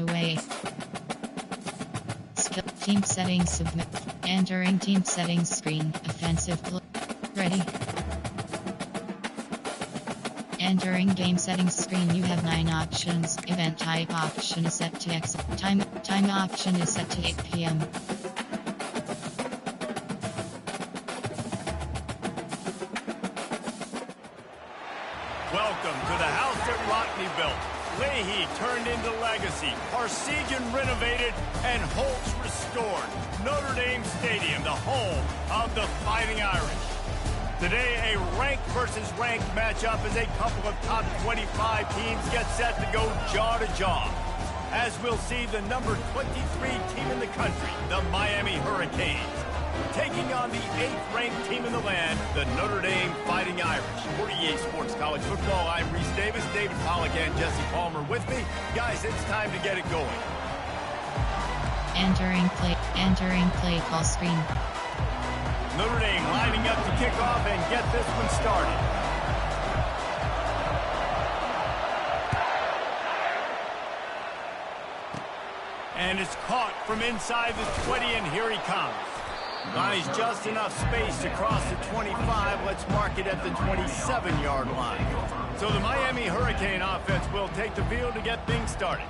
away. Skill team settings submit. Entering team settings screen. Offensive ready. Entering game settings screen. You have 9 options. Event type option is set to X. Time option is set to 8 p.m. Welcome to the house that Rockney built. Leahy turned into legacy. Parsegian renovated and Holtz restored. Notre Dame Stadium, the home of the Fighting Irish. Today, a ranked versus ranked matchup as a couple of top 25 teams get set to go jaw to jaw. As we'll see the number 23 team in the country, the Miami Hurricanes, taking on the 8th ranked team in the land, the Notre Dame Fighting Irish. 48 Sports College Football, I'm Reese Davis, David Pollack and Jesse Palmer with me. Guys, it's time to get it going. Entering play call screen. Notre Dame lining up to kick off and get this one started. And it's caught from inside the 20, and here he comes. Finds just enough space to cross the 25. Let's mark it at the 27-yard line. So the Miami Hurricane offense will take the field to get things started.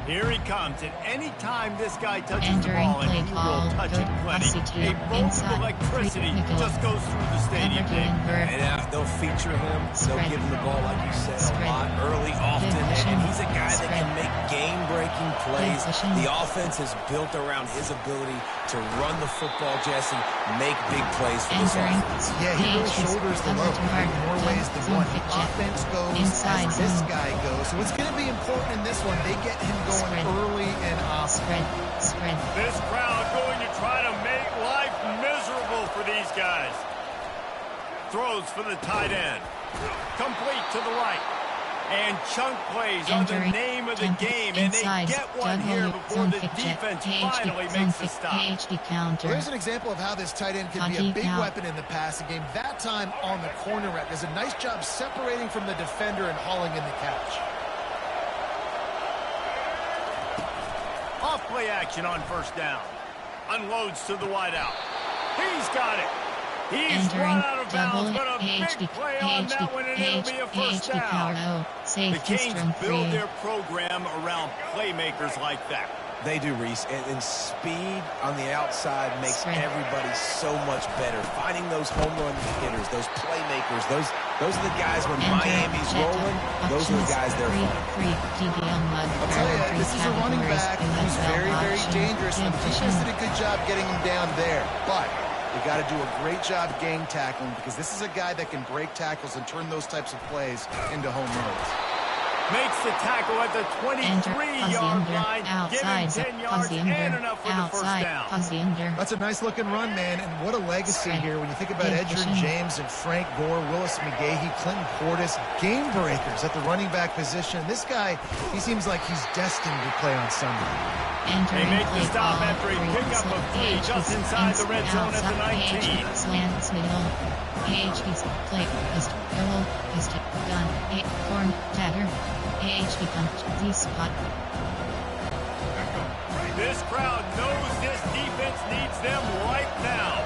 Here he comes, and any time this guy touches the ball, and he will touch it plenty, a bolt of electricity just goes through the stadium. And they'll feature him. They'll give him the ball, like you said, a lot, early, often. And he's a guy that can make game-breaking plays. The offense is built around his ability to run the football, Jesse, make big plays for this offense. Yeah, he really shoulders the load in more ways than one. Offense goes as this guy goes. So it's going to be important in this one. They get him going early and often. This crowd going to try to make life miserable for these guys. Throws for the tight end. Complete to the right. And chunk plays on the name of the game, and they get one here before the defense finally makes the stop. Well, there's an example of how this tight end can be a big weapon in the passing game. That time on the corner route. Does a nice job separating from the defender and hauling in the catch. Off play action on first down. Unloads to the wideout. He's got it. He's run out of bounds, but a big play on that one, and it'll be a first down. The Canes build their program around playmakers like that. They do, Reese, and speed on the outside makes everybody so much better. Finding those home run hitters, those playmakers, those are the guys when Miami's rolling, those are the guys they're finding. I'll tell you, this is a running back who's very, very dangerous, and the defense did a good job getting him down there. But you got to do a great job gang tackling, because this is a guy that can break tackles and turn those types of plays into home runs. Makes the tackle at the 23-yard line, giving 10 yards and enough for the first down. That's a nice-looking run, man, and what a legacy here when you think about Edgerrin James and Frank Gore, Willis McGahee, Clinton Portis, game breakers at the running back position. This guy, he seems like he's destined to play on Sunday. They make the stop after a pickup of 3 just inside the red zone at the 19. Slants middle. PHP's play, post, roll, post, gun, corn, tatter, PHP punch, Z-spot. This crowd knows this defense needs them right now.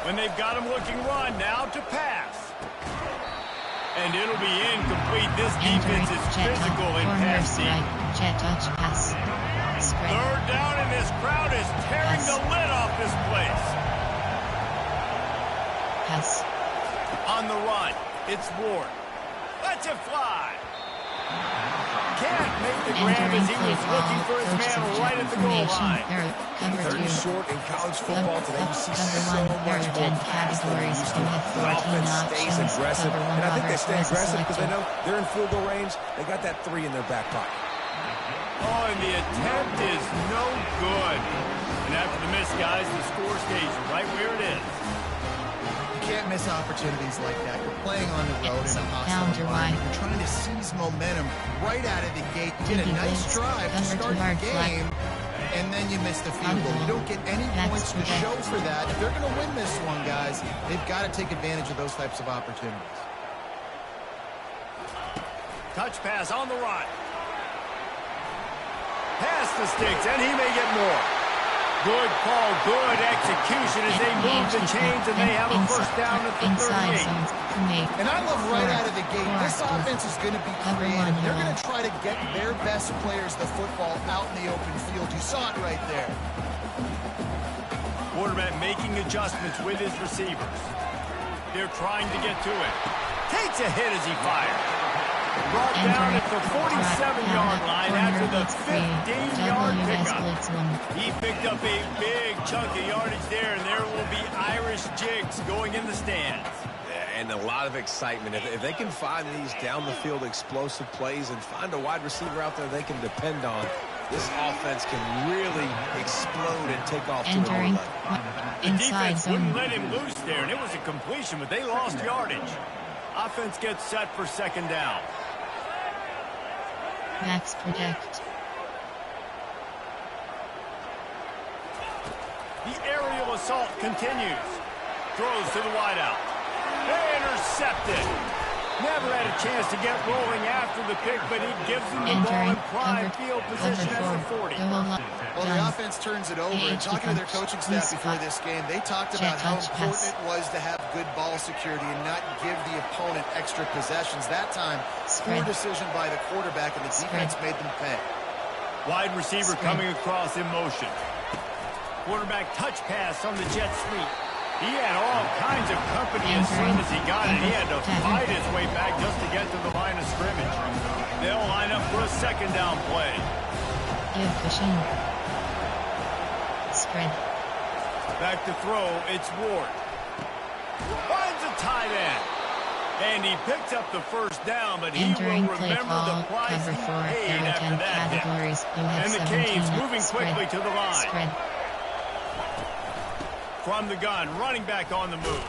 When they've got him looking run, now to pass. And it'll be incomplete. This defense is physical and passing. Jet touch pass. Third down, and this crowd is tearing the lid off this place. Pass. On the run, it's Ward. Lets it fly. Can't make the grab as he was looking for his man right at the goal line. Third and short in college football today. You see so much more passing than you used to. The offense stays aggressive, and I think they stay aggressive because they know they're in field goal range. They got that 3 in their back pocket. Oh, and the attempt is no good. And after the miss, guys, the score stays right where it is. You can't miss opportunities like that. You're playing on the road in a hostile environment. You're trying to seize momentum right out of the gate. You get a nice drive to start the game, and then you miss the field goal. You don't get any points to show for that. If they're going to win this one, guys, they've got to take advantage of those types of opportunities. Touch pass on the right. Past the sticks, and he may get more. Good call, good execution as they move the chains, and they have a first down at the 38. And I love right out of the gate, this offense is going to be creative. They're going to try to get their best players the football out in the open field. You saw it right there. Quarterback making adjustments with his receivers. They're trying to get to it. Takes a hit as he fires. Brought down at the 47-yard line after the 15-yard pickup. He picked up a big chunk of yardage there, and there will be Irish jigs going in the stands. Yeah, and a lot of excitement. If they can find these down-the-field explosive plays and find a wide receiver out there they can depend on, this offense can really explode and take off to another level. The defense wouldn't let him loose there, and it was a completion, but they lost yardage. Offense gets set for second down. Max protect. The aerial assault continues. Throws to the wideout. Intercepted. Never had a chance to get rolling after the pick, but he gives them the ball in prime field position at the 40. Well, the offense turns it over, and talking to their coaching staff before this game, they talked about how important it was to have good ball security and not give the opponent extra possessions. That time, poor decision by the quarterback, and the defense made them pay. Wide receiver coming across in motion. Quarterback touch pass on the jet sweep. He had all kinds of company as soon as he got it. He had to fight his way back just to get to the line of scrimmage. They'll line up for a second down play. Give Fishing. Spread. Back to throw, it's Ward. Finds a tight end. And he picks up the first down, but he will remember the price he paid after that hit. And the Canes moving quickly to the line. Spread. From the gun, running back on the move.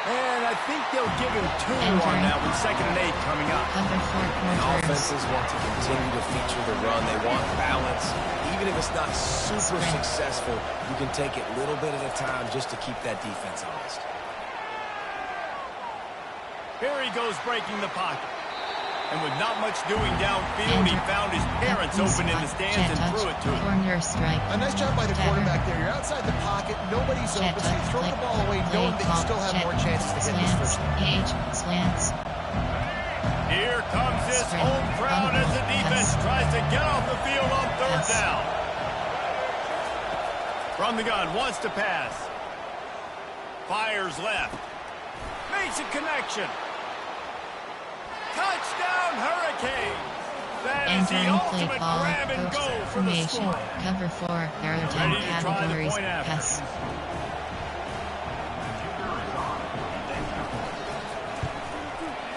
And I think they'll give him 2 on that with 2nd and 8 coming up. And offenses want to continue to feature the run. They want balance. Even if it's not super successful, you can take it little bit at a time just to keep that defense honest. Here he goes breaking the pocket. And with not much doing downfield, he found his parents open in the stands and threw it to him. A nice job by the quarterback there. You're outside the pocket, nobody's open, so you throw the ball away knowing that you still have more chances to hit this first down. Slants. Here comes this home crowd as the defense tries to get off the field on 3rd down. From the gun, wants to pass. Fires left. Makes a connection. Touchdown, Hurricanes! That is the ultimate grab and go for the score. Cover 4, there are 10 categories. Pass.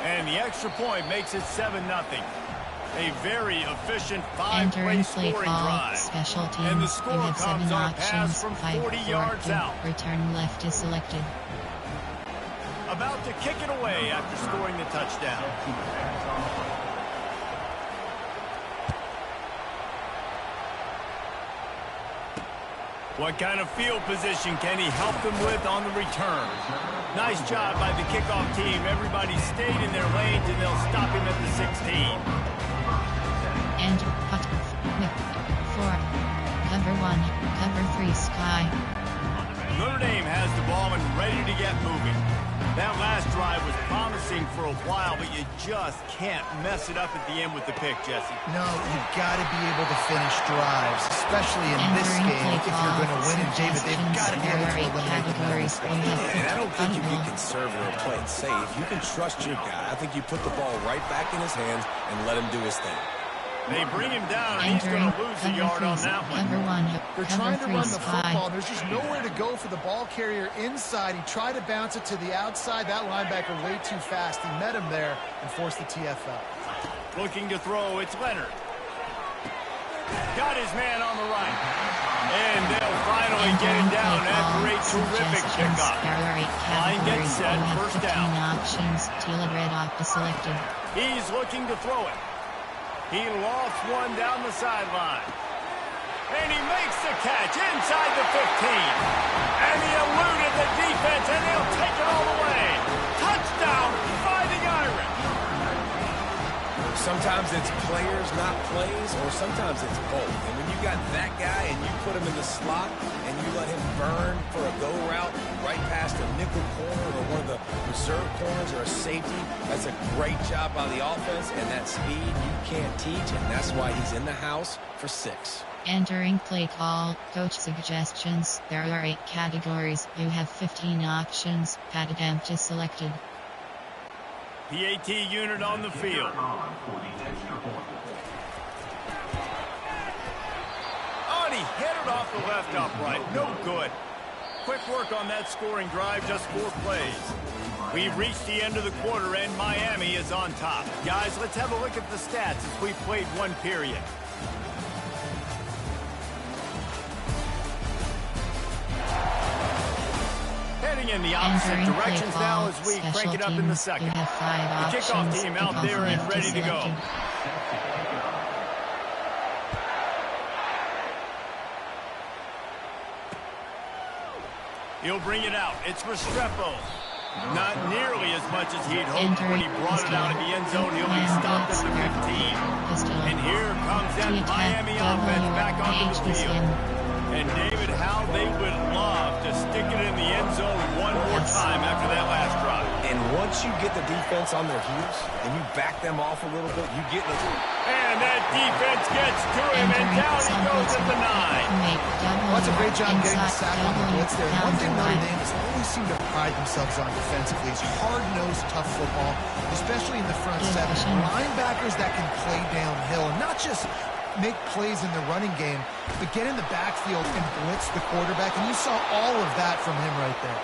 And the extra point makes it 7-0. A very efficient 5-play scoring drive. Special teams. And the score you have comes 7 on a options. pass from 5, 40 4, yards 2. out. Return left is selected. About to kick it away after scoring the touchdown. What kind of field position can he help them with on the return? Nice job by the kickoff team. Everybody stayed in their lanes, and they'll stop him at the 16. And 4. Cover 1. Cover 3 Sky. Notre Dame has the ball and ready to get moving. That last drive was promising for a while, but you just can't mess it up at the end with the pick, Jesse. No, you've got to be able to finish drives, especially in this game. If you're going to win it, David, they've got to be able to eliminate the penalties. And I don't think you get conservative or play it safe. You can trust your guy. I think you put the ball right back in his hands and let him do his thing. They bring him down, and he's going to lose a yard on that one. They're trying to run the football. There's just nowhere to go for the ball carrier inside. He tried to bounce it to the outside. That linebacker way too fast. He met him there and forced the TFL. Looking to throw, it's Leonard. Got his man on the right. And they'll finally get him down after a terrific kickoff. Line gets set, first down. Options, teal and red off is selected. He's looking to throw it. He lost one down the sideline. And he makes the catch inside the 15. And he eluded the defense, and they'll take it all the way. Touchdown, Fighting Irish. Sometimes it's players, not plays, or sometimes it's both. And when you got that guy and you put him in the slot and you let him burn for a go route right past a nickel corner or one of the reserve corners or a safety, that's a great job by the offense, and that speed you can't teach, and that's why he's in the house for 6. Entering play call, coach suggestions. There are 8 categories. You have 15 options. Pat attempt is selected. PAT unit on the field. Oh, and he hit it off the left upright. No good. Quick work on that scoring drive, just 4 plays. We've reached the end of the quarter, and Miami is on top. Guys, let's have a look at the stats as we played 1 period. Heading in the opposite directions now as we crank it up in the second. You have 5 the kickoff team out there and ready to go. He'll bring it out. It's Restrepo. Not nearly as much as he'd hoped when he brought it out of the end zone. He'll be stopped at the 15. And here comes that Miami offense back onto the field. And David, how they would love to stick it in the end zone one more time after that last drive. And once you get the defense on their heels and you back them off a little bit, you get the... And that defense gets to him, and down he goes at the 9. Well, that's a great job getting the sack on the blitz there. One thing Notre Dame has always seemed to pride themselves on defensively is hard-nosed, tough football, especially in the front 7. Linebackers that can play downhill and not just make plays in the running game, but get in the backfield and blitz the quarterback, and you saw all of that from him right there.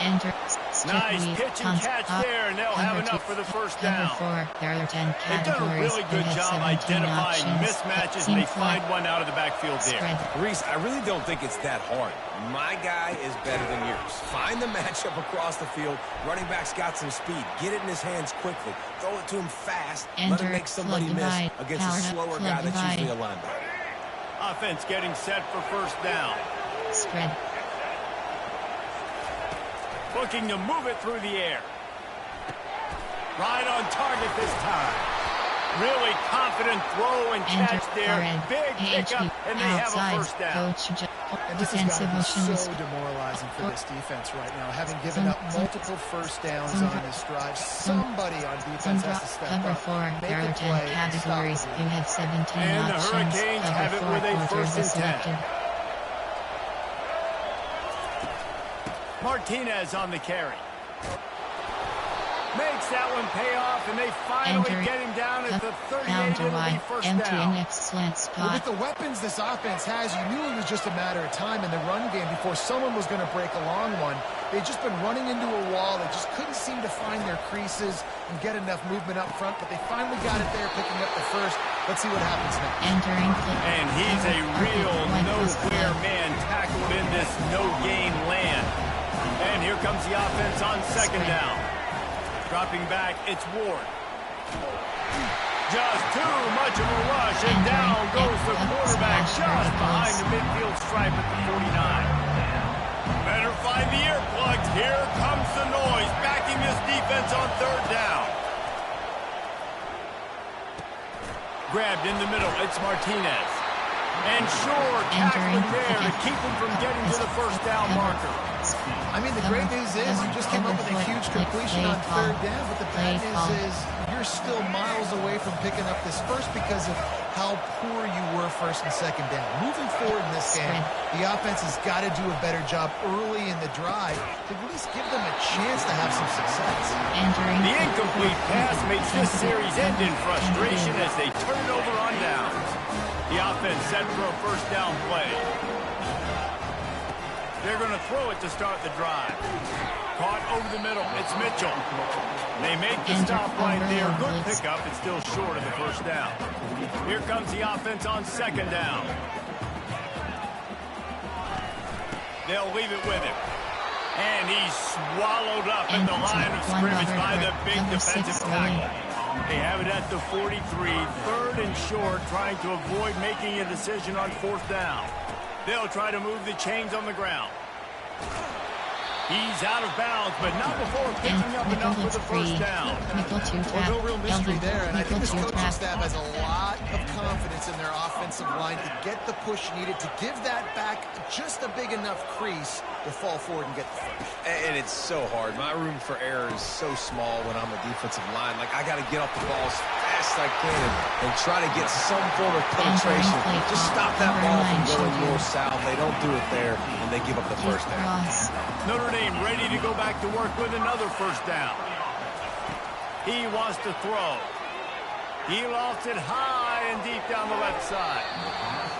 Nice pitch and catch there, and they'll have enough for the first down. There are 10 categories. They've done a really good job identifying mismatches, and they find one out of the backfield there. Reese, I really don't think it's that hard. My guy is better than yours. Find the matchup across the field. Running back's got some speed. Get it in his hands quickly. Throw it to him fast. Let him make somebody miss against a slower guy that's usually a linebacker. Offense getting set for first down. Spread. Looking to move it through the air. Right on target this time. Really confident throw and catch there. Big pickup, and they have a first down. And this has got to be so demoralizing for this defense right now, having given up multiple first downs on this drive. Somebody on defense has to step Cover up. 4. There are 10 categories. You have 17 and options. The Hurricanes have it with a first and 10. Martinez on the carry. Makes that one pay off, and they finally get him down at the 38. It'll be first down. Excellent spot. Well, with the weapons this offense has, you knew it was just a matter of time in the run game before someone was going to break a long one. They've just been running into a wall. They just couldn't seem to find their creases and get enough movement up front, but they finally got it there, picking up the first. Let's see what happens next. And he's a real no-clear man tackled in this no-gain land. And here comes the offense on second down. Dropping back, it's Ward. Just too much of a rush, and down goes the quarterback just behind the midfield stripe at the 49. Better find the earplugs. Here comes the noise, backing this defense on third down. Grabbed in the middle, it's Martinez. And sure, tackling there to keep him from getting to the first down marker. I mean, the great news is you just came up with a huge completion on third down, but the bad news is you're still miles away from picking up this first because of how poor you were first and second down. Moving forward in this game, the offense has got to do a better job early in the drive to at least give them a chance to have some success. The incomplete pass makes this series end in frustration as they turn it over on downs. The offense set for a first down play. They're going to throw it to start the drive. Caught over the middle. It's Mitchell. They make the stop right there. Good pickup. It's still short of the first down. Here comes the offense on second down. They'll leave it with him. And he's swallowed up in the line of scrimmage by the big defensive tackle. They have it at the 43, third and short, trying to avoid making a decision on fourth down. They'll try to move the chains on the ground. He's out of bounds, but not before picking up enough for the first down. Well, no real mystery there, and I think this coaching staff has a lot of confidence in their offensive line to get the push needed to give that back just a big enough crease to fall forward and get the first. And it's so hard. My room for error is so small when I'm a defensive line. Like, I got to get off the ball as fast as I can and try to get some form of penetration. Just stop that ball from going north-south. They don't do it there, and they give up the first down. Notre Dame ready to go back to work with another first down. He wants to throw. He lost it high and deep down the left side.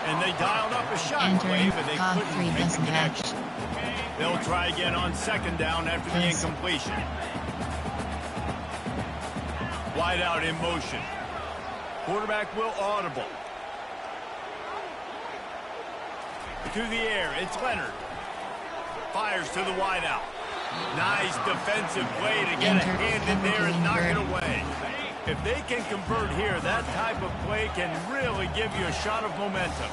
And they dialed up a shot play, but they couldn't make the connection. They'll try again on second down after the incompletion. Wide out in motion. Quarterback will audible. To the air, it's Leonard. Fires to the wideout. Nice defensive play to get a hand in there and knock it away. If they can convert here, that type of play can really give you a shot of momentum.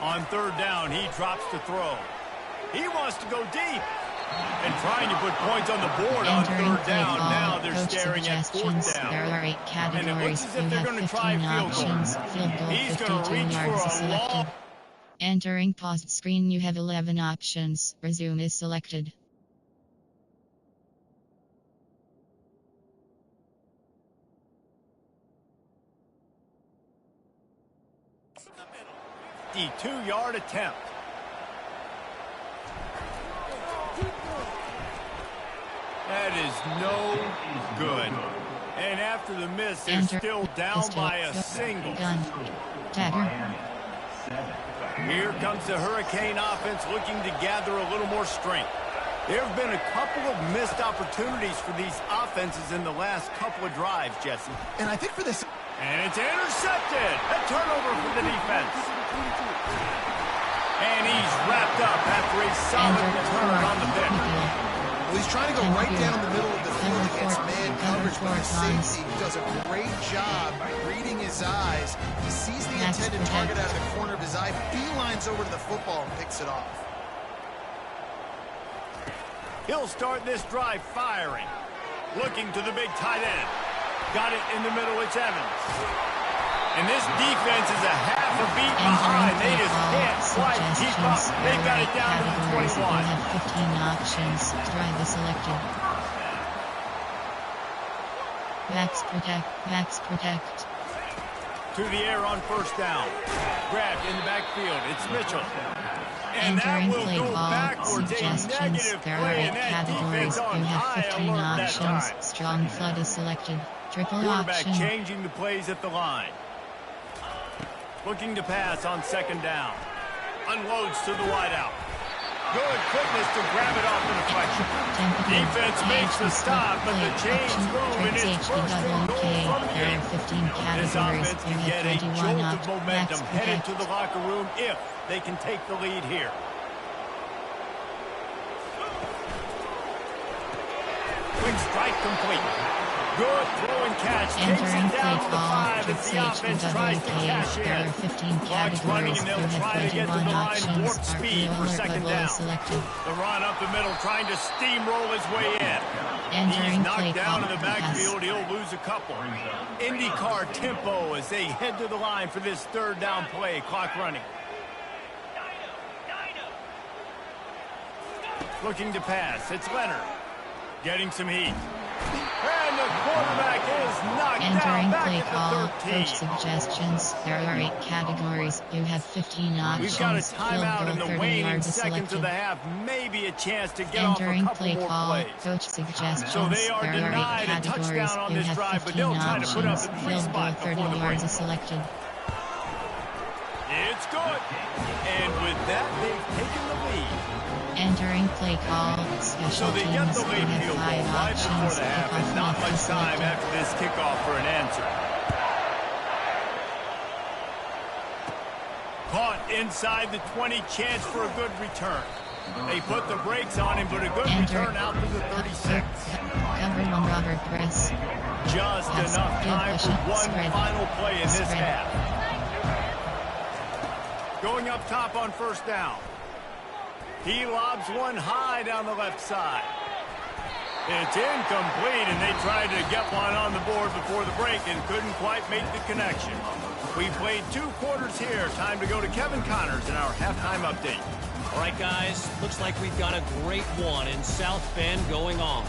On third down, he drops to throw. He wants to go deep. And trying to put points on the board on third down. Now they're staring at fourth down. There are 8 categories. And it looks as if they're going to try field goal. Field goal He's 52 going to reach yards for a selected. long... Entering paused screen, you have 11 options. Resume is selected. The 2-yard attempt. That is no good. And after the miss, they're still down by a single. Here comes the Hurricane offense looking to gather a little more strength. There have been a couple of missed opportunities for these offenses in the last couple of drives, Jesse. And I think for this... And it's intercepted. A turnover for the defense. And he's wrapped up after a solid return on the pick. Well, he's trying to go right down the middle of the field against man coverage, but his safety does a great job reading his eyes. He sees the intended target out of the corner of his eye, beelines over to the football and picks it off. He'll start this drive firing. Looking to the big tight end. Got it in the middle, it's Evans. And this defense is a half a beat behind. They just can't quite keep up. They've got it down to the 21. You have 15 options. Drive is selected. Max protect. To the air on first down. Grabbed in the backfield. It's Mitchell. And Entering that will play go ball backwards. suggestions. There are 8 categories. You have 15 options. Strong flood is selected. Triple Quarterback option. changing the plays at the line. Looking to pass on second down. Unloads to the wideout. Good quickness to grab it off the deflection. Defense makes the stop, but the chains move, and it's first and goal from the 8. This offense can get a jolt of momentum headed to the locker room if they can take the lead here. Quick strike complete. Good throw and catch. Takes it down to the 5 as the offense tries to cash in. Clock's running, and they'll try to get to the line. Warp speed for second down. The run up the middle, trying to steamroll his way in. He's knocked down in the backfield. He'll lose a couple. IndyCar tempo as they head to the line for this third down play. Clock running. Looking to pass. It's Leonard. Getting some heat. And the quarterback is knocked down back play at call. the 13. Coach suggestions. There are 8 categories. You have 15 options. We've got a timeout in the 30 waning yards seconds of selected. the half. Maybe a chance to get off a Entering couple play more call. plays. Coach suggestions. So they are there denied are 8 a touchdown categories. on You this have drive, but 15 they'll try to put up options. a Field goal spot 30 before the yards break. is selected. It's good. And with that, they've taken the lead. Entering play call. So Special they get teams. the You lead have field 5 goal right before options. the half, and Kickoff not left much is time selected. after this kickoff for an answer. Caught inside the 20, chance for a good return. They put the brakes on him, but a good return out to the 36. Cover 1 Robert Press. Just enough time for one final play in this half. Going up top on first down. He lobs one high down the left side. It's incomplete, and they tried to get one on the board before the break and couldn't quite make the connection. We played 2 quarters here. Time to go to Kevin Connors in our halftime update. All right, guys, looks like we've got a great one in South Bend going on.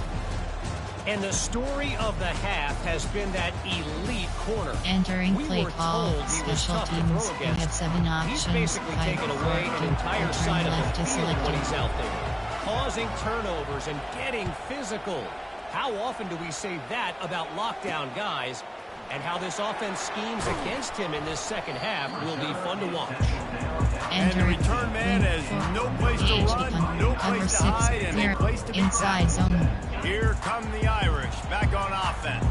And the story of the half has been that elite corner. Entering play call, special teams, you have 7 options. He's basically taken away an entire side of the field when he's out there, causing turnovers and getting physical. How often do we say that about lockdown guys? And how this offense schemes against him in this second half will be fun to watch. And the return man has no place to run, no place to hide, and no place to be inside zone. Here come the Irish back on offense.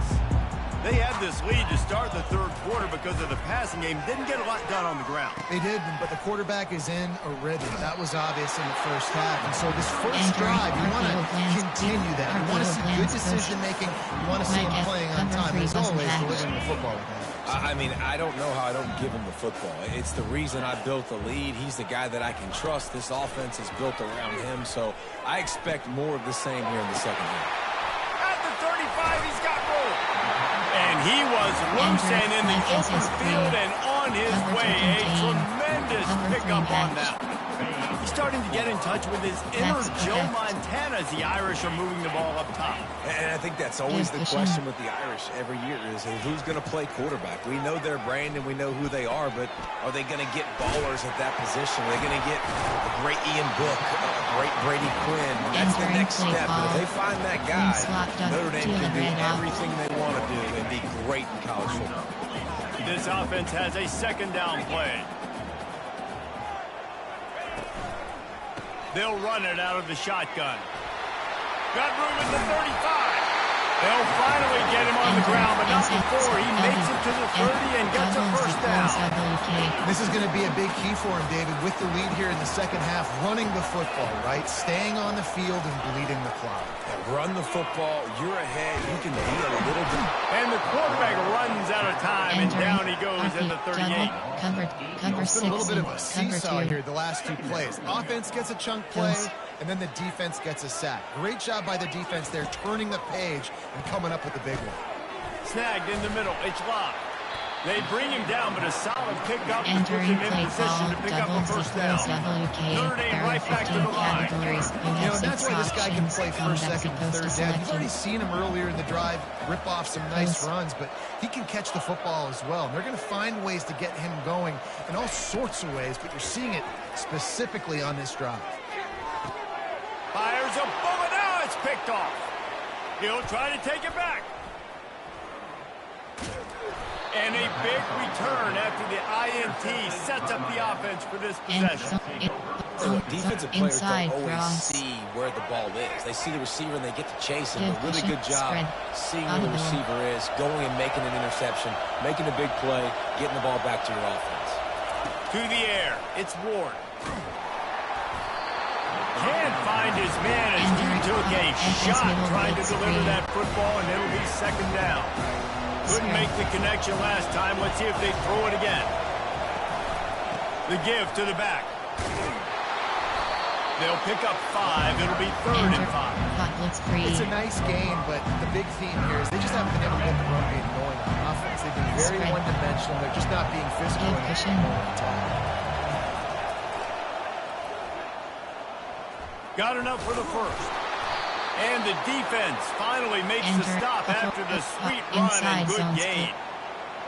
They had this lead to start the third quarter because of the passing game. Didn't get a lot done on the ground. They did, but the quarterback is in a rhythm. That was obvious in the first half. And so this first drive, you want to continue that. You want to see good decision-making. You want to see him playing on time. As always, delivering the football with him. I mean, I don't know how I don't give him the football. It's the reason I built the lead. He's the guy that I can trust. This offense is built around him, so I expect more of the same here in the second half. At the 35, he's got room. And he was loose and in the open field and on his way. A tremendous pickup on that. He's starting to get in touch with his inner Joe Montana as the Irish are moving the ball up top. And I think that's always the question with the Irish every year is who's going to play quarterback. We know their brand and we know who they are, but are they going to get ballers at that position? Are they going to get a great Ian Book, a great Brady Quinn? That's the next step. But if they find that guy, Notre Dame can do everything they want to do and be great in college football. This offense has a second down play. They'll run it out of the shotgun. Got room at the 35. They'll finally get him on the ground, but not before he makes it to the 30 and gets a first down. This is going to be a big key for him, David, with the lead here in the second half, running the football, right? Staying on the field and bleeding the clock. Yeah, run the football. You're ahead. You can be a little bit. And the quarterback runs out of time, and down he goes at the 38. It's been a little bit of a seesaw here the last 2 plays. Offense gets a chunk play, and then the defense gets a sack. Great job by the defense there, turning the page and coming up with the big one. Snagged in the middle. It's locked. They bring him down, but a solid pickup to put him in position to pick up a first down. Notre Dame right back to the line. You know, that's why this guy can play first, second, and third down. You've already seen him earlier in the drive rip off some nice runs, but he can catch the football as well. And they're going to find ways to get him going in all sorts of ways, but you're seeing it specifically on this drive. Fires a bullet. Now it's picked off. He'll try to take it back. And a big return after the INT sets up the offense for this possession. Defensive players don't always see where the ball is. They see the receiver and they get to chase him. A really good job seeing where the receiver is, going and making an interception, making a big play, getting the ball back to your offense. To the air. It's Ward. Can't find his man as he took a shot trying to deliver that football, and it'll be second down. Couldn't make the connection last time. Let's see if they throw it again. The give to the back. They'll pick up 5. It'll be 3rd and 5. It's a nice game, but the big theme here is they just haven't been able to get the run game going on offense. They've been very one-dimensional. They're just not being physical enough. Got enough for the first. And the defense finally makes the stop after the sweet run and good gain.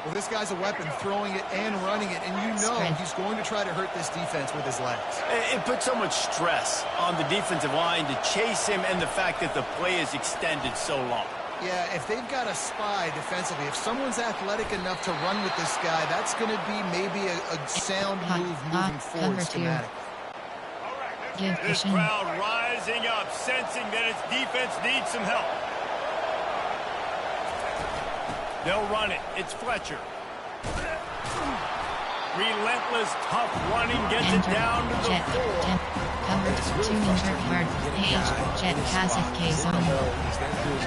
Well, this guy's a weapon, throwing it and running it, and you know he's going to try to hurt this defense with his legs. It puts so much stress on the defensive line to chase him and the fact that the play is extended so long. Yeah, if they've got a spy defensively, if someone's athletic enough to run with this guy, that's going to be maybe a sound move moving forward schematically. This crowd rising up, sensing that its defense needs some help. They'll run it. It's Fletcher. Relentless, tough running gets it down to the 4. Cover 2 insert guard. Jet passive K zone.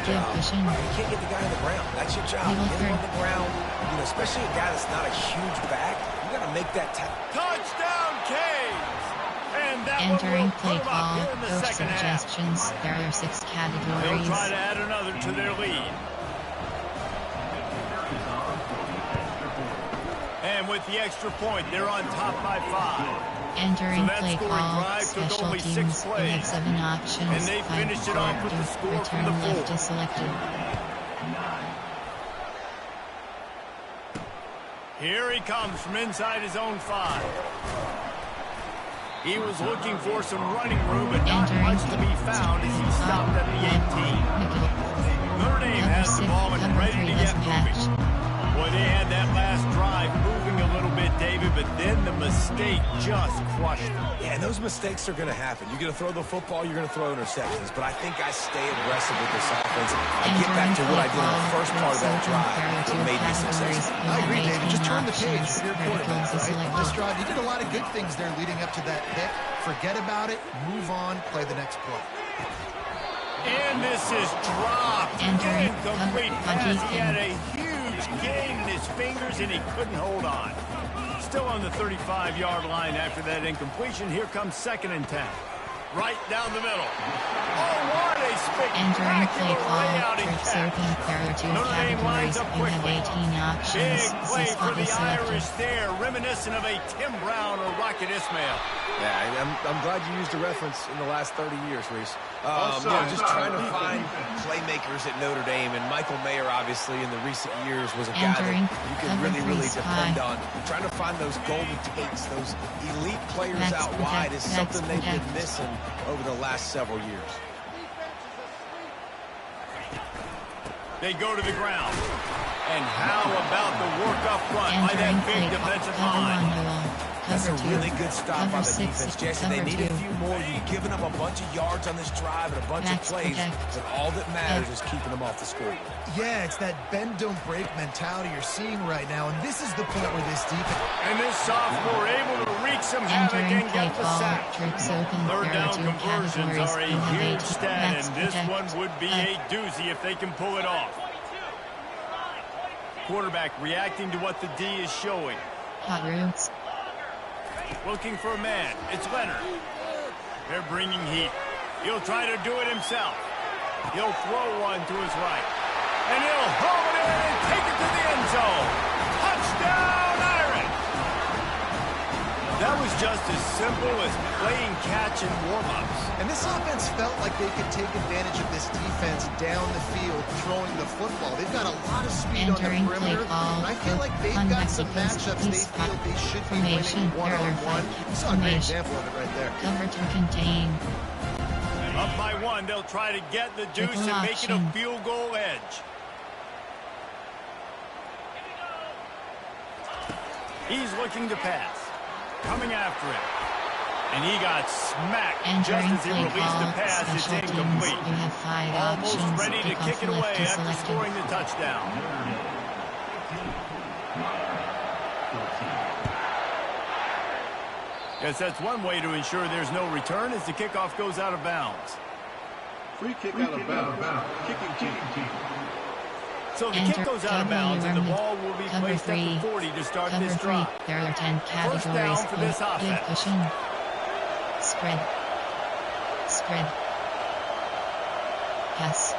Give cushion. You can't get the guy on the ground. That's your job. Get him on the ground. You know, especially a guy that's not a huge back. You got to make that tackle. Touchdown, caves. And that Entering one will play put 'em up call, here in the coach second half. suggestions. There are 6 They'll categories. try to add another to their lead. And with the extra point, they're on top by 5. Entering So that play scoring call, drive took special only 6 teams. You have plays. 7 options. And they finished it off with the score from the Return left 4. is selected. Here he comes from inside his own 5. He was looking for some running room, but not much to be found as he stopped at the 18. Notre Dame has the ball and ready to get moving. Boy, they had that last drive moving a little bit, David, but then the mistake just crushed them. Yeah, and those mistakes are going to happen. You're going to throw the football, you're going to throw interceptions. But I think I stay aggressive with this offense. I get back to what I did in the first part of that drive that made me successful. I agree, David. Just turn the page for your quarterback, right? This drive, you did a lot of good things there leading up to that pick. Forget about it, move on, play the next play. And this is dropped. Entering Incomplete pass. He had a Huntington. huge gain in his fingers, and he couldn't hold on. Still on the 35-yard line after that incompletion. Here comes 2nd and 10. Right down the middle. Oh, what a Entering play spectacular call, layout and trips catch. open. There are 2 Notre Dame lines categories. up You have quickly. 18 options. Big play C for spot the is selected. Irish there, reminiscent of a Tim Brown or Rocket Ismail. Yeah, I'm glad you used a reference in the last 30 years, Reese. Just trying to find playmakers at Notre Dame, and Michael Mayer, obviously, in the recent years was a guy Entering that you can cover really 3 depend spy. on. Trying to find those golden takes, those elite players Backs out protect, wide is backs something they've been protect. missing over the last several years. They go to the ground. And how about the work up front by Entering that big play call, defensive cover line? 1 duel. That's a Cover 2. really good stop Cover by the 6, defense, Jesse. They cover need a 2. few more. You've given them a bunch of yards on this drive and a bunch Backs of plays, protect. but all that matters is keeping them off the score. Yeah, it's that bend, don't break mentality you're seeing right now, and this is the point where this defense... And this sophomore able to wreak some havoc Entering and play get the call, sack. trips open. Third There are down 2 conversions categories. are a You have huge 18 stat, backs and this protect. one would be a doozy if they can pull it off. Quarterback reacting to what the D is showing. Hot routes. Looking for a man. It's Leonard. They're bringing heat. He'll try to do it himself. He'll throw one to his right. And he'll home it in and take it to the end zone. Touchdown, Irish! That was just as simple as playing catch and warm-ups. And this offense felt like they could take advantage of this defense down the field, throwing the football. They've got a lot of speed Entering on the perimeter. play call, And I feel like they've got some matchups they feel they should be winning one-on-one. You saw a great example of it right there. Cover to contain. Up by 1, they'll try to get the deuce Triple and make it a option. field goal edge. He's looking to pass. Coming after him. And he got smacked Entering just as he play released call, the pass. It's special teams. incomplete. You have 5 Almost options. ready to Kickoff kick it left away is after selected. scoring the touchdown. Yes, that's one way to ensure there's no return as the kickoff goes out of bounds. Free kick out of bounds. Kicking team. So the kick goes out of bounds, and the ball will be Cover placed at 3. the 40 to start Cover this 3. drive. There are 10 First down categories. for this offense. Give cushion. Spread. Spread. Pass.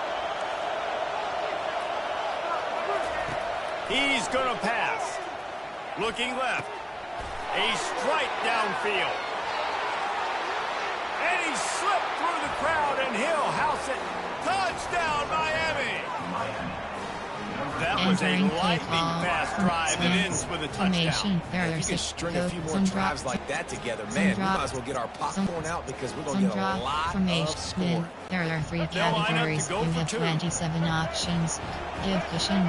He's going to pass. Looking left. A strike downfield. And he slipped through the crowd, and he'll house it. Touchdown, Miami! That was a Entering play lightning call, fast drive that ends with a touchdown. There If are you can 6 string a few more some drives drops. like that together, Some man, we drop- might as well get our popcorn out because we're going Some to get a drop lot of formation. score. There are 3 They'll line up to categories. go You for have 2. 27 options. Give cushion.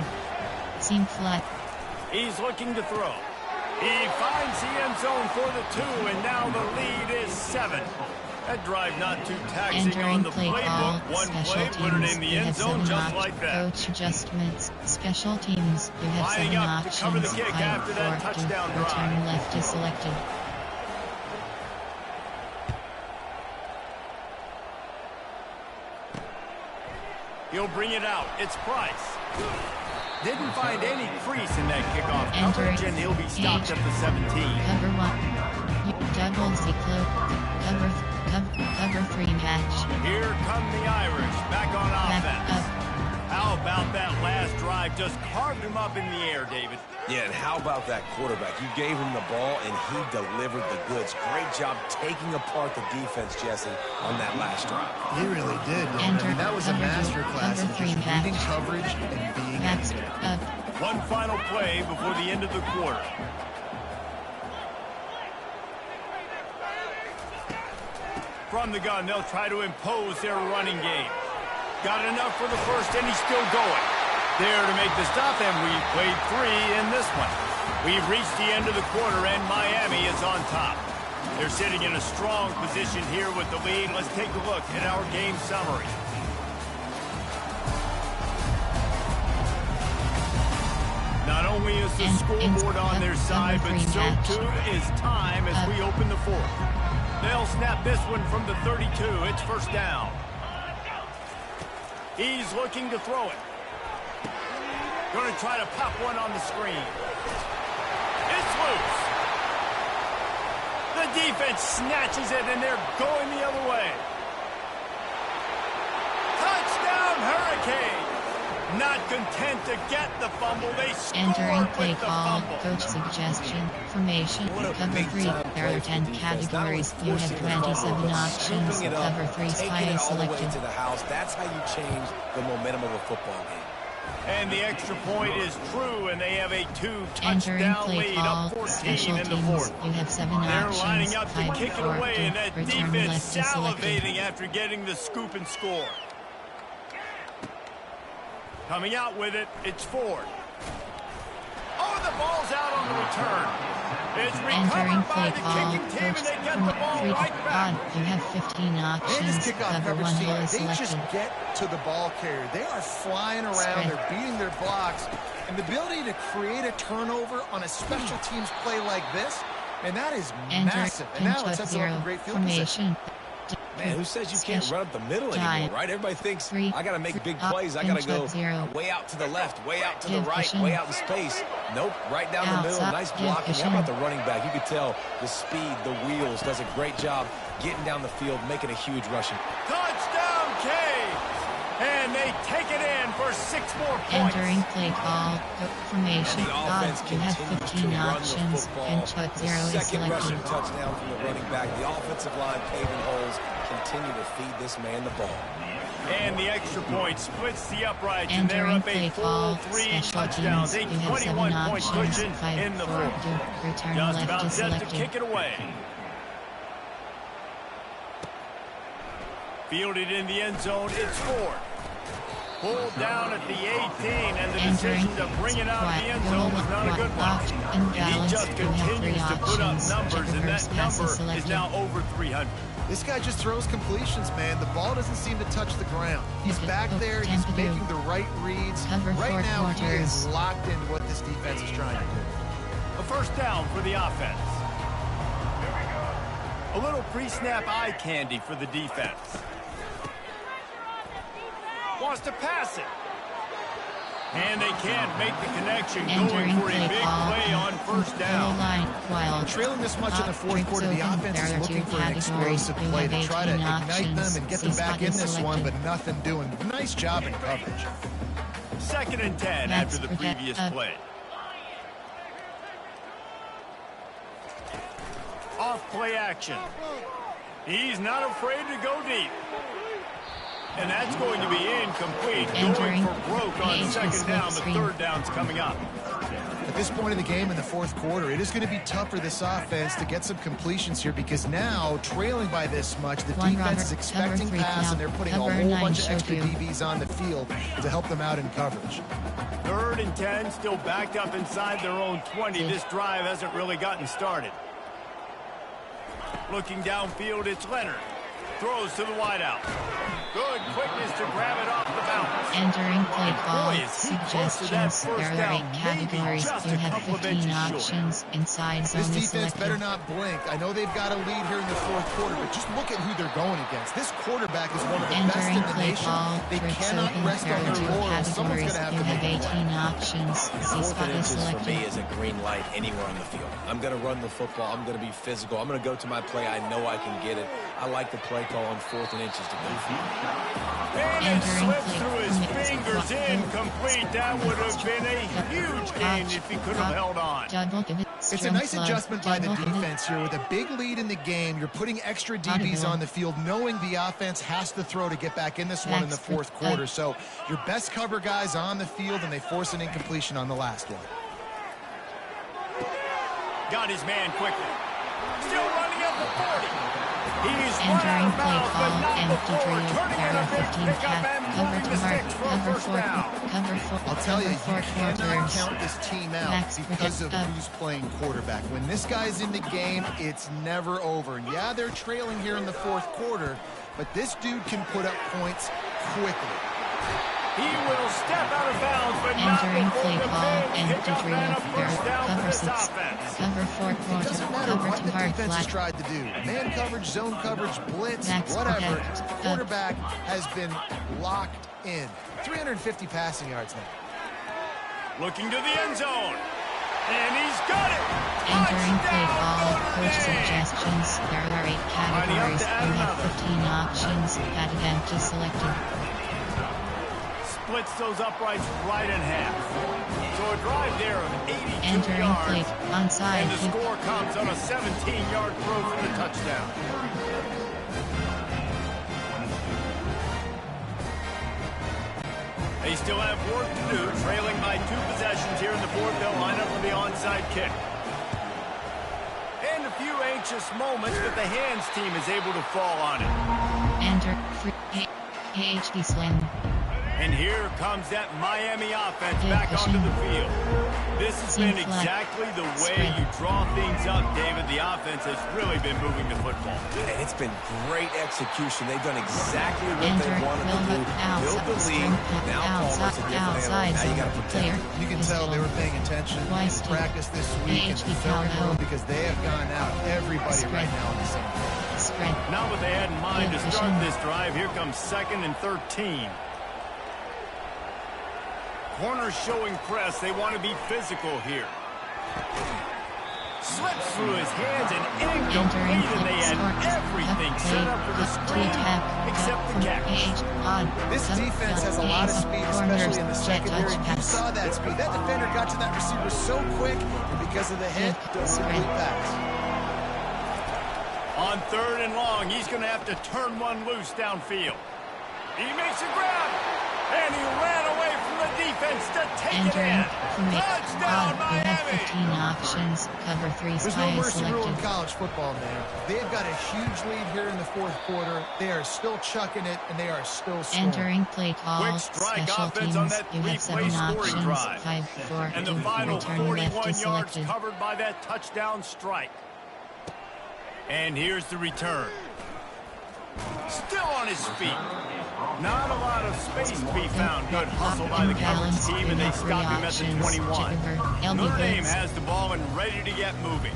Seam flat. He's looking to throw. He finds the end zone for the 2, and now the lead is 7. That drive not too taxing Entering on the play call, playbook. One special play, put it teams. in the You end have zone 7 just like that. Coach adjustments. Special teams. You have Lining 7 up to options. cover the kick 5, after that 4, touchdown drive. Return left is selected. He'll bring it out. It's Price. Didn't find any crease in that kickoff Entering coverage, and he'll be stopped age. at the 17. Cover 1. Cover 3 match. Here come the Irish, back on offense. How about that last drive? Just carved him up in the air, David. Yeah, and how about that quarterback? You gave him the ball, and he delivered the goods. Great job taking apart the defense, Jesse, on that last drive. He really did. I mean, that was a masterclass in just reading coverage and being in. One final play before the end of the quarter. From the gun, they'll try to impose their running game. Got enough for the first, and he's still going. There to make the stop, and we've played 3 in this one. We've reached the end of the quarter, and Miami is on top. They're sitting in a strong position here with the lead. Let's take a look at our game summary. Not only is the scoreboard on their side, but so too is time as we open the fourth. They'll snap this one from the 32. It's first down. He's looking to throw it. Going to try to pop one on the screen. It's loose. The defense snatches it, and they're going the other way. Touchdown, Hurricane. Not content to get the fumble, they score Entering play with the call, fumble. coach suggestion, formation, cover 3. There are 10 categories. You have 27 options. Cover 3 spy selected. To the house. That's how you change the momentum of a football game. And the extra point is true, and they have a 2-touchdown Entering play lead, call, up 14 special in the teams. fourth. You have 7 They're options. lining up to 5, kick it 4, away, and that return defense left is selected. salivating after getting the scoop and score. Coming out with it, it's Ford. Oh, the ball's out on the return. It's Entering recovered by play the call, kicking team, and coach they get the ball right back. You have 15 And options. his kickoff Cover coverage 1 team, hole is they just selected. get to the ball carrier. They are flying around. Spread. They're beating their blocks. And the ability to create a turnover on a special teams play like this, and that is massive. And now it sets them up a great field position. Formation. Man, who says you can't run up the middle anymore, right? Everybody thinks, I got to make big plays. I got to go way out to the left, way out to the right, way out in space. Nope, right down the middle. Nice blocking. How about the running back? You could tell the speed, the wheels, does a great job getting down the field, making a huge rushing. Touchdown, Caves! And they take it in for 6 more points. Entering play call, formation. The offense You have continues 15 to run the options. football. Input 0 The is second rushing selected. touchdown from the running back. The offensive line paving holes. Continue to feed this man the ball. And the extra point splits the uprights, and they're Entering up a play full call, 3 special touchdowns, teams. a You have 7 21-point options. cushion 5, in the 4, fourth. return Just left about is set to selected. kick it away. Fielded in the end zone, it's Ford. Pulled down at the 18, and the decision to bring it out of the end zone was not a good one. He just continues to put up numbers, and that number is now over 300. This guy just throws completions, man. The ball doesn't seem to touch the ground. He's back there. He's making the right reads. Right now, he is locked into what this defense is trying to do. A first down for the offense. A little pre-snap eye candy for the defense. Wants to pass it. And they can't make the connection, going for a big play on first down. Trailing this much in the fourth quarter, the offense is looking for an explosive play to try to ignite them and get them back in this one, but nothing doing. Nice job in coverage. 2nd and 10 after the previous play. Off play action. He's not afraid to go deep. And that's going to be incomplete. Going for broke on 2nd down. The 3rd down's coming up. At this point in the game in the fourth quarter, it is going to be tough for this offense to get some completions here because now, trailing by this much, the defense is expecting pass, and they're putting a whole bunch of extra DBs on the field to help them out in coverage. 3rd and 10, still backed up inside their own 20. This drive hasn't really gotten started. Looking downfield, it's Leonard. Throws to the wideout. Good quickness to grab it off the bounce. Entering play And call boy, is he close to that suggestions. first There are down, 8 maybe categories. just You a have couple of 15 inches short. options. Inside zone This is defense better selected. not blink. I know they've got a lead here in the fourth quarter, but just look at who they're going against. This quarterback is one of the best Entering in the play nation. call. They Trips cannot open. rest There on are their 2 laurels. Someone's categories. going to have You to have make a play. 18 options. C Fourth spot and is inches for me selected. is a green light anywhere on the field. I'm going to run the football. I'm going to be physical. I'm going to go to my play. I know I can get it. I like the play call on 4th and inches to go for it. And it Entering slipped play through his commits fingers block. incomplete. That would have been a huge gain if he could have held on. Double pivot. It's a nice adjustment by the defense here. With a big lead in the game, you're putting extra DBs on the field, knowing the offense has to throw to get back in this one in the fourth quarter. So your best cover guys on the field, and they force an incompletion on the last one. Got his man quickly. Still running up the 40. He's run out Entering of play bounds, but call. not Empty before drill. turning in There a are big 15 pickup cat. and Cover moving to the mark. sticks for a Cover first 4. down. Cover 4. I'll tell you, you Cover 4 cannot quarters. count this team out Max because of protect- who's playing quarterback. When this guy's in the game, it's never over. And yeah, they're trailing here in the fourth quarter, but this dude can put up points quickly. He will step out of bounds, but not Entering before play the call. big Empty pickup drill. and a There first down for cover this 6. offense. Cover 4 It quarters. doesn't matter Cover what 2 the hard defense has flat. tried to do. Man coverage, zone coverage, blitz, Max whatever. protect. The quarterback has been locked in. 350 passing yards now. Looking to the end zone. And he's got it. Entering play Touchdown, call. Notre Coach Dame. suggestions. There are 8 categories. to add You have another. 15 options. That event is selected. Splits those uprights right in half. So a drive there of 82 Entering yards. play. Onside And the kick. score comes on a 17-yard throw for the touchdown. They still have work to do, trailing by 2 possessions here in the fourth. They'll line up for the onside kick. And a few anxious moments, but the hands team is able to fall on it. Enter free HD slam. And here comes that Miami offense back onto the field. This has been exactly the way you draw things up, David. The offense has really been moving the football. And it's been great execution. They've done exactly what they wanted to do. Build the lead. Now Palmer's a different animal. Now you got to protect it. You can tell they were paying attention in practice this week in the film room because they have gone out. Everybody right now on the same page. Spread. Not what they had in mind to start this drive. Here comes 2nd and 13. Corners showing press. They want to be physical here. Slips through his hands and incomplete, and they had everything set up for the screen except the catch. This defense has a lot of speed, especially in the secondary. You saw that speed. That defender got to that receiver so quick, and because of the hit, doesn't complete pass. On 3rd and long, he's going to have to turn one loose downfield. He makes a grab, and he ran away from the defense to take it in. Touchdown, You have Miami! 15 options. Cover 3 There's no spy mercy rule in selected. college football, man. They've got a huge lead here in the fourth quarter. They are still chucking it, and they are still scoring. Entering play call. Quick strike Special offense on teams. that You have 7 three-play scoring options. drive. 5, 4, And 2. the final Return left 41 is yards selected. covered by that touchdown strike. And here's the return. Still on his feet. Not a lot of space to be found. Good hustle by the coverage team, and they stop him at the 21. Notre Dame has the ball and ready to get moving.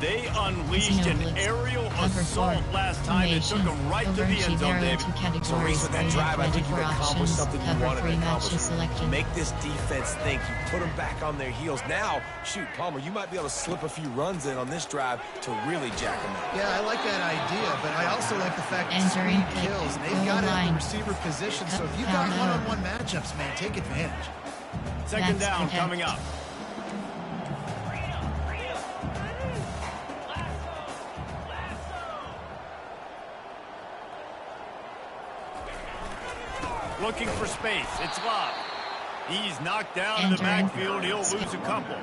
They unleashed an aerial assault last time that took them right to the end zone, David. So, Reese, with that drive, I think you've accomplished something you wanted to accomplish. Make this defense think. You put them back on their heels. Now, shoot, Palmer, you might be able to slip a few runs in on this drive to really jack them up. Yeah, I like that idea, but I also like the fact that speed kills. And they've got it in the receiver position, so if you've got one-on-one matchups, man, take advantage. 2nd down coming up. Looking for space. It's Love. He's knocked down in the backfield. He'll lose a couple.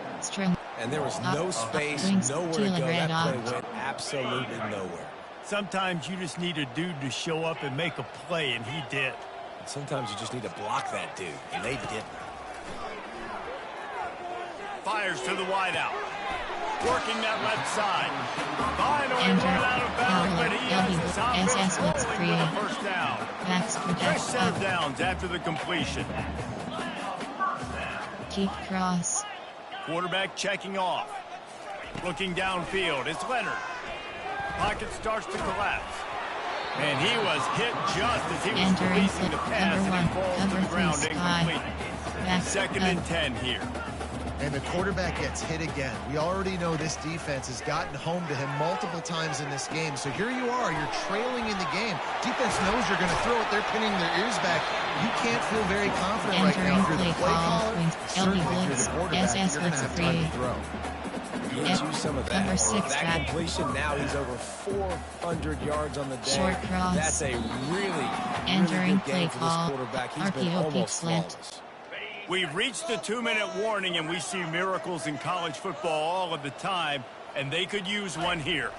And there was no space, nowhere to go. That play went absolutely nowhere. Sometimes you just need a dude to show up and make a play, and he did. And sometimes you just need to block that dude, and they didn't. Fires to the wideout. Working that left side. Finally run out of bounds, but he has his offense rolling with a first down. Fresh set of downs after the completion. Keep cross. Quarterback checking off. Looking downfield, it's Leonard. Pocket starts to collapse. And he was hit just as he was releasing the pass, and he falls to the ground incomplete. Second and 10 here. And the quarterback gets hit again. We already know this defense has gotten home to him multiple times in this game. So here you are, you're trailing in the game. Defense knows you're going to throw it. They're pinning their ears back. You can't feel very confident right now. If you're the play caller, certainly if you're the quarterback, you're going to have time to throw. He has used some of that. That completion, now he's over 400 yards on the day. Short cross. That's a really good game for this quarterback. He's been almost flawless. We've reached the 2-minute warning, and we see miracles in college football all of the time, and they could use one here.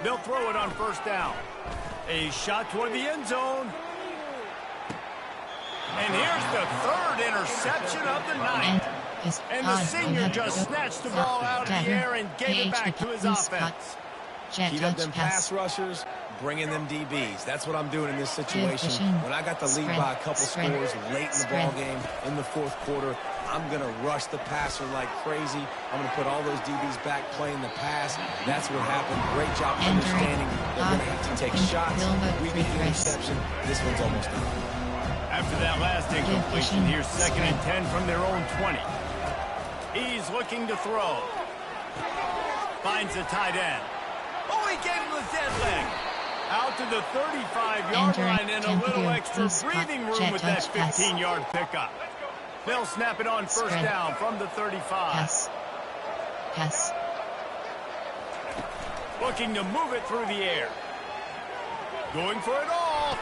They'll throw it on first down. A shot toward the end zone. And here's the third interception of the night. And the senior just snatched the ball out of the air and gave it back to his offense. Keep up them pass rushers, bringing them DBs. That's what I'm doing in this situation. When I got the lead by a couple scores late in the ball game in the fourth quarter, I'm going to rush the passer like crazy. I'm going to put all those DBs back playing the pass. That's what happened. Great job understanding they're going to have to take shots. We get the interception. This one's almost done. After that last incompletion, here's second and 10 from their own 20. He's looking to throw. Finds the tight end. Oh, he gave him the dead leg. Out to the 35-yard line and a little extra breathing room with that 15-yard pickup. They'll snap it on first down from the 35. Pass. Looking to move it through the air. Going for it all.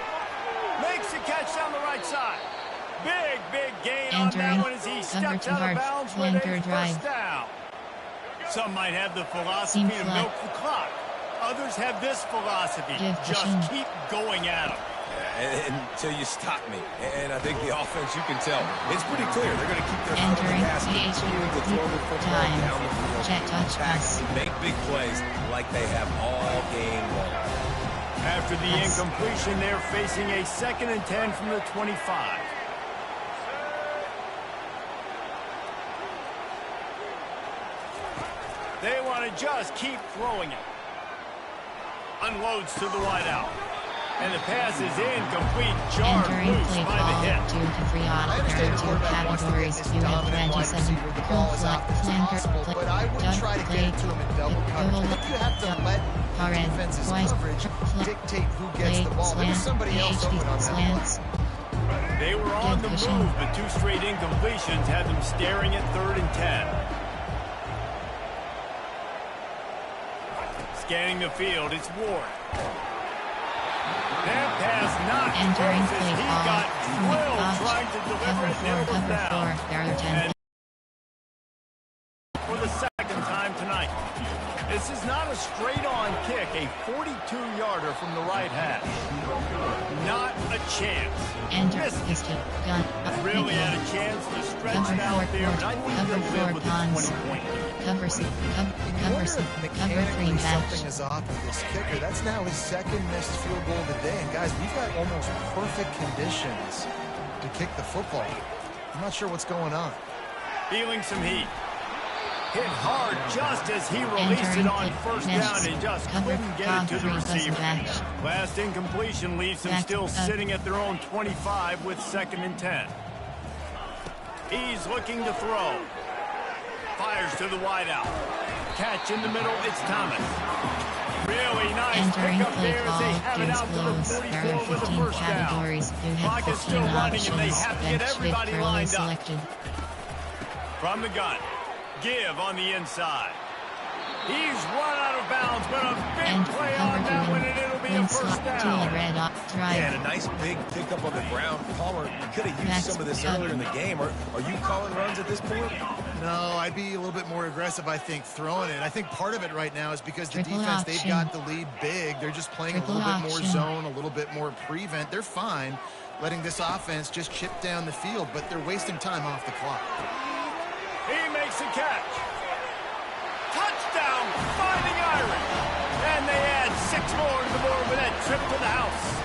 Makes the catch down the right side. Big gain on that one as he steps out of bounds with a first down. Some might have the philosophy to milk the clock. Others have this philosophy. Just keep going at them. Yeah, until you stop me. And I think the offense, you can tell, it's pretty clear. They're going to keep their foot on the gas, continue to throw the football down the field, attack, make big plays like they have all game long. After the incompletion, they're facing a second and 10 from the 25. They want to just keep throwing it. Unloads to the wideout. And the pass is incomplete. Jarred loose by the hit. I understand the quarterback wants to get this dominant wide receiver the ball as often as possible, but I would try to get it to him in double coverage. I think you have to let defense's coverage dictate who gets the ball. There's somebody else open on that. They were on the move, but two straight incompletions had them staring at third and 10. Scanning the field, it's Ward. That pass not close as he got drilled trying to deliver it, and it was down. For the second time tonight. This is not a straight-on kick, a 42-yarder from the right hash. Not a chance. Missed it. Really had a chance to stretch it out there, and I think they'll live with a 20-point lead. Cover 3 match. Something is off with this kicker. That's now his second missed field goal of the day. And guys, we've got almost perfect conditions to kick the football. I'm not sure what's going on. Feeling some heat. Hit hard just as he released it on first down and just couldn't get it to the receiver. Last incompletion leaves them still sitting at their own 25 with second and 10. He's looking to throw. Fires to the wideout. Catch in the middle, it's Thomas. Really nice pickup there as they have it out to the 44 with a first down. Clock is still running and they have to get everybody lined up. From the gun. Give on the inside. He's run out of bounds, but a big play on that one, and it'll be a first down. And a nice big pickup on the ground. Palmer, you could have used some of this earlier in the game. Are you calling runs at this point? No, I'd be a little bit more aggressive, I think, throwing it. I think part of it right now is because the defense, they've got the lead big. They're just playing a little bit more zone, a little bit more prevent. They're fine letting this offense just chip down the field, but they're wasting time off the clock. He makes a catch. Touchdown, Fighting Irish. And they add 6 more to the board with that trip to the house.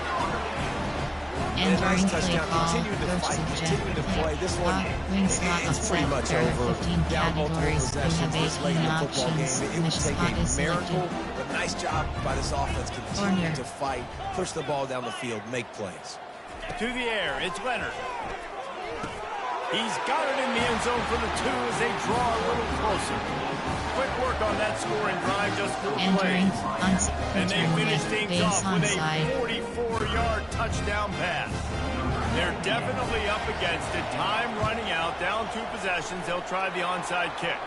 And during nice play touchdown. call, Continuing to coach fight, suggests continuing to play. This one, wings not it's pretty offset. much There are over. 15 Down multiple categories. We possessions, have this late 18 in the football options. game. It would Finish take spot a is miracle, selected. but nice job by this offense. Continue Corner. to fight, push the ball down the field, make plays. To the air, it's Leonard. He's got it in the end zone for the 2 as they draw a little closer. Quick work on that scoring drive, just 4 Entering plays. And they finish things base off with a onside. 44-yard touchdown pass. They're definitely up against it. Time running out, down 2 possessions. They'll try the onside kick.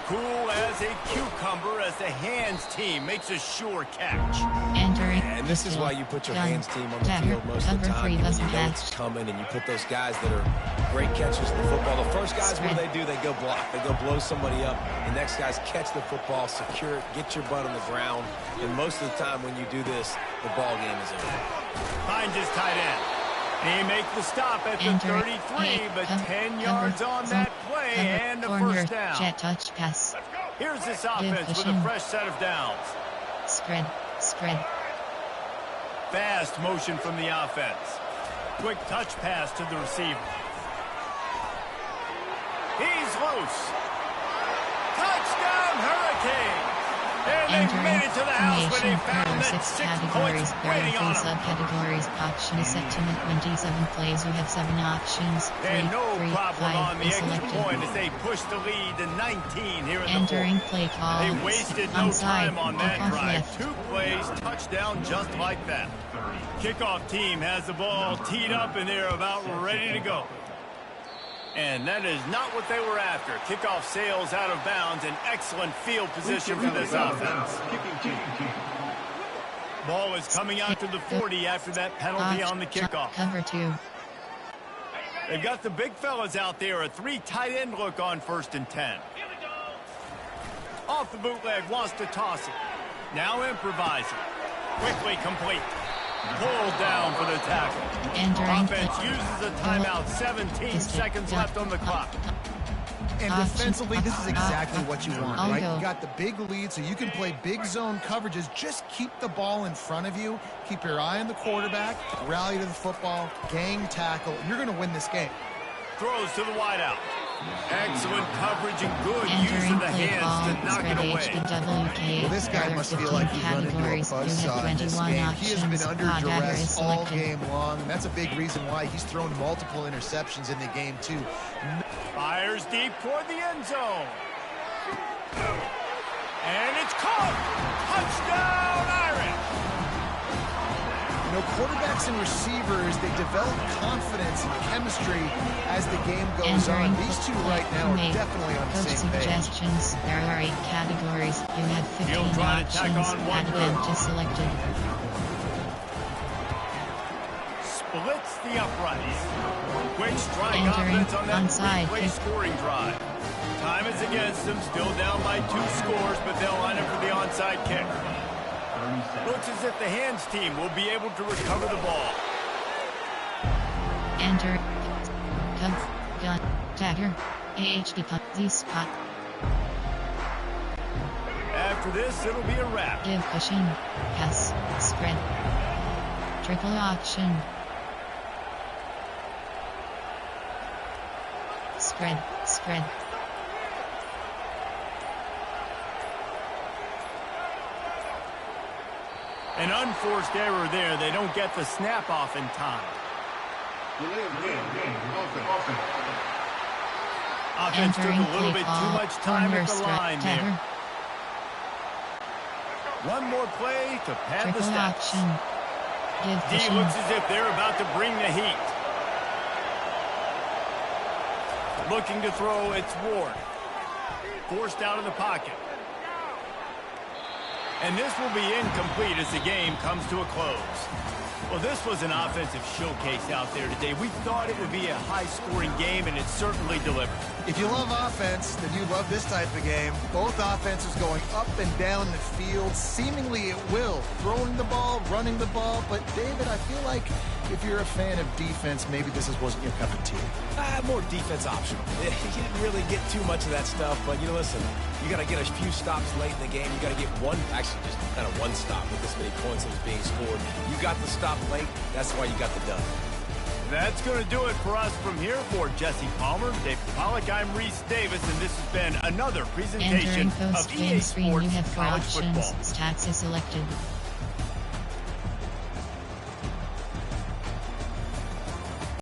Cool as a cucumber as the hands team makes a sure catch. Entering. And this is why you put your hands team on the field most of the Cover time. 3 You doesn't know match. it's coming, and you put those guys that are great catchers in the football. The first guys, what do? They go block. They go blow somebody up. The next guys catch the football, secure it, get your butt on the ground. And most of the time when you do this, the ball game is over. Finds his tight end. He makes the stop at the 33, but 10 yards on that play and a first down. Jet touch pass. Here's this offense with a fresh set of downs. Spread. Fast motion from the offense. Quick touch pass to the receiver. He's loose. Touchdown, Hurricane! And they made it to the house when they found that 6 points waiting on them. Subcategories. Option is set to 27 plays. We have 7 options. And no 3, problem 5 on the is extra selected. point as they push the lead to 19 here in the Entering fourth. play call. They wasted no Onside. time on that Off drive. left. 2 plays, touchdown just like that. Kickoff team has the ball teed up and they're about ready to go. And that is not what they were after. Kickoff sails out of bounds. An excellent field position for this offense. Ball is coming out to the 40 after that penalty on the kickoff. Cover 2. They've got the big fellas out there. A 3 tight end look on 1st and 10. Off the bootleg, wants to toss it. Now improvising. Quickly complete. Pulled down for the tackle. Offense uses a timeout. 17 seconds left on the clock. And defensively, this is exactly what you want, right? You got the big lead, so you can play big zone coverages. Just keep the ball in front of you. Keep your eye on the quarterback. Rally to the football. Gang tackle. You're going to win this game. Throws to the wideout. Excellent coverage and good use of the hands to knock it away. Well, this guy must feel like he's running into a buzzsaw in this game. He has been under duress all game long, and that's a big reason why he's thrown multiple interceptions in the game, too. Fires deep toward the end zone. And it's caught. Touchdown, Irish. You know, quarterbacks and receivers, they develop confidence and chemistry as the game goes on. These 2 right now are definitely on the same page. Suggestions. There are 8 categories. You have 15 options. Advent is selected. Splits the uprights. Quick strike offense on that 3-play scoring drive. Time is against them. Still down by 2 scores, but they'll line up for the onside kick. Looks as if the hands team will be able to recover the ball. Enter. Gun. Dagger. AHD punt. Z spot. After this, it'll be a wrap. Give pushing. Pass. Spread. Triple option. Spread. An unforced error there. They don't get the snap off in time. Offense took a little bit too much time at the line there. One more play to pad the stats. D looks as if they're about to bring the heat. Looking to throw, it's Ward. Forced out of the pocket. And this will be incomplete as the game comes to a close. Well, this was an offensive showcase out there today. We thought it would be a high-scoring game, and it certainly delivered. If you love offense, then you love this type of game. Both offenses going up and down the field, seemingly at will. Throwing the ball, running the ball. But, David, I feel like If you're a fan of defense, maybe this wasn't your cup of tea. More defense optional. He didn't really get too much of that stuff, but, you know, listen, you got to get a few stops late in the game. You got to get just kind of one stop with this many points that was being scored. You got the stop late. That's why you got the dub. That's going to do it for us from here. For Jesse Palmer, Dave Pollock, I'm Reese Davis, and this has been another presentation Entering of EA post-game screen, Sports you have 4 College options. Football. Stats is selected.